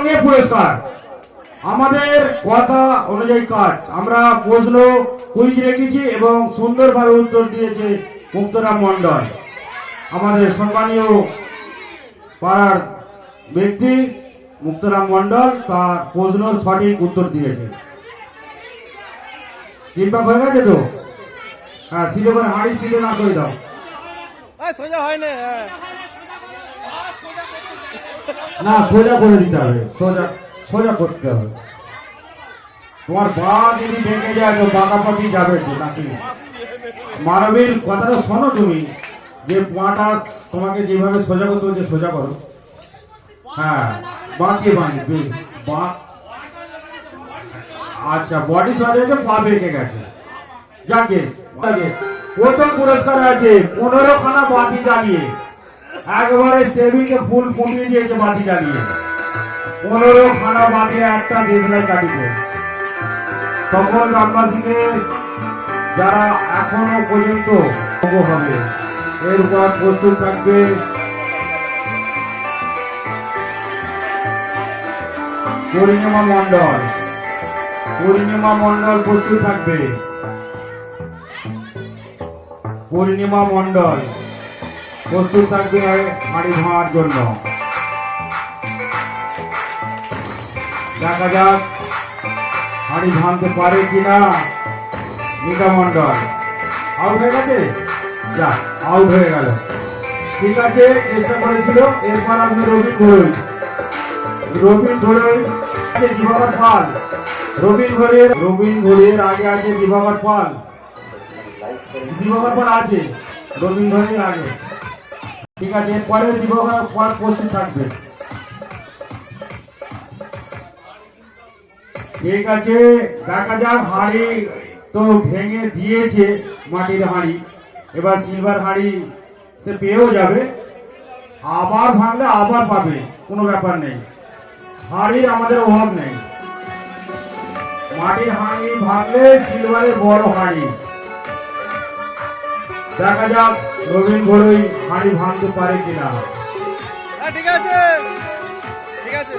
সঙ্গে পুরস্কার। আমাদের কথা অনুযায়ী কাজ, আমরা প্রশ্ন কুইজ রেখেছি এবং সুন্দরভাবে উত্তর দিয়েছে মুক্তরাম মন্ডল, আমাদের সম্মানীয় পাড়ার ব্যক্তি মুক্তরাম মন্ডল, তার প্রশ্ন সঠিক উত্তর দিয়েছে। চিন্তা হয়ে গেছে তো? হ্যাঁ, সিধে করে হাঁড়ি সিধে না করে দাও। সোজা হয় না, না সোজা করে দিতে হবে, সোজা সোজা করতে হবে। তোমার পা যদি ভেঙে যায় তো বাঁকাপাতি যাবে তো নাকি? মানবীর কথাটা শোনো তুমি, যে পাটা তোমাকে যেভাবে সোজা করতে হচ্ছে সোজা করো। হ্যাঁ, বাঁকিয়ে বাঁধবে বা। আচ্ছা, বডি সোজা হয়েছে, পা ভেঙে গেছে। যাকে প্রথম পুরস্কার আছে 15খানা বাতি জ্বালিয়ে, একবারে টেবিলকে ফুল ফুটিয়ে দিয়েছে বাতি জ্বালিয়ে। 15খানা বাতি একটা দেশলাই কাটিছে। সকল গ্রামবাসীকে যারা এখনো পর্যন্ত হবে, এরপর প্রস্তুত থাকবে পূর্ণিমা মন্ডল। পূর্ণিমা মন্ডল প্রস্তুত থাকবে। পূর্ণিমা মন্ডল প্রস্তুত থাকবে হাঁড়ি ভাঙার জন্য। দেখা যাক হাঁড়ি ভাঙতে পারে কিনা মিতা মন্ডল। আউট হয়ে গেছে, যা আউট হয়ে গেল। ঠিক আছে, চেষ্টা করেছিল। এরপর আপনি রবিন ঘোড়ই, রবিন ঘোড়ই আছে দিবাকর পাল। রবিন ঘোড়ের আগে আছে দিবাকর পাল। দিবাকর পাল আছে রবিন ঘোড়ের আগে। ঠিক আছে, এরপরে দিবাকর পাল প্রস্তুত থাকবে। ঠিক আছে, দেখা যাক। হাঁড়ি তো ভেঙে দিয়েছে, মাটির হাঁড়ি। এবার সিলভার হাঁড়ি সে পেয়েও যাবে। আবার ভাঙলে আবার পাবে, কোনো ব্যাপার নেই। হাঁড়ির আমাদের অভাব নেই। মাটির হাঁড়ি ভাঙলে সিলভারের বড় হাঁড়ি। দেখা যাক রবিন ঘোড়ই হাঁড়ি ভাঙতে পারে কিনা। ঠিক আছে, ঠিক আছে।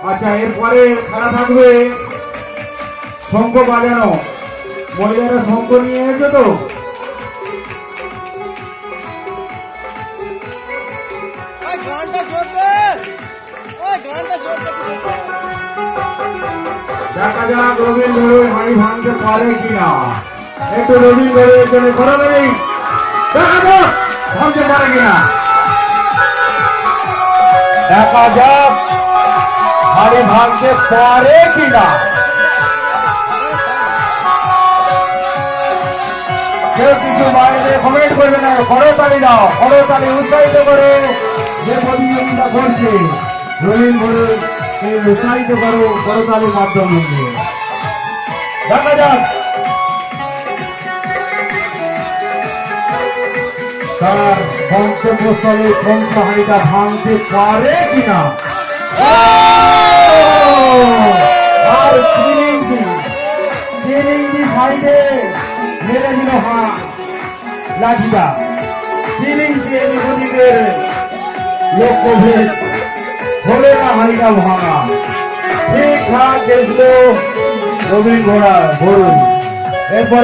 আচ্ছা, এরপরে খেলা থাকবে শঙ্খ বাজানো। মহিলারা শঙ্খ নিয়ে এসেছে তো? দেখা যাক রবিন ঘোড়ই হাঁড়ি ভাঙতে পারে কিনা। একটু রবিন ঘোড়ের জন্য খরচ নেই, দেখা যাক ভাঙতে পারে কিনা। দেখা যাক হাঁড়ি ভাঙতে পারে কিনা। কেউ কিছু বাইরে কমেন্ট করবে না, করতালি দাও, করতালি উৎসাহিত করে যে প্রতিযোগিতা করছে রবিন ঘোড়ই উৎসাহিত করো করতালির মাধ্যমে। দেখা যাক তার পঞ্চমস্থলে পঞ্চ হাঁড়িটা ভাঙতে পারে কিনা। আর চিরিংটি সাইডে মেরে দিল লাঠিটা। চিরিংটি ওদিকের লক্ষ্যভেদ হলে না হাঁড়িটা ভাঙা। ঠিকঠাক দেখলো রবিন ঘোড়ই। এরপর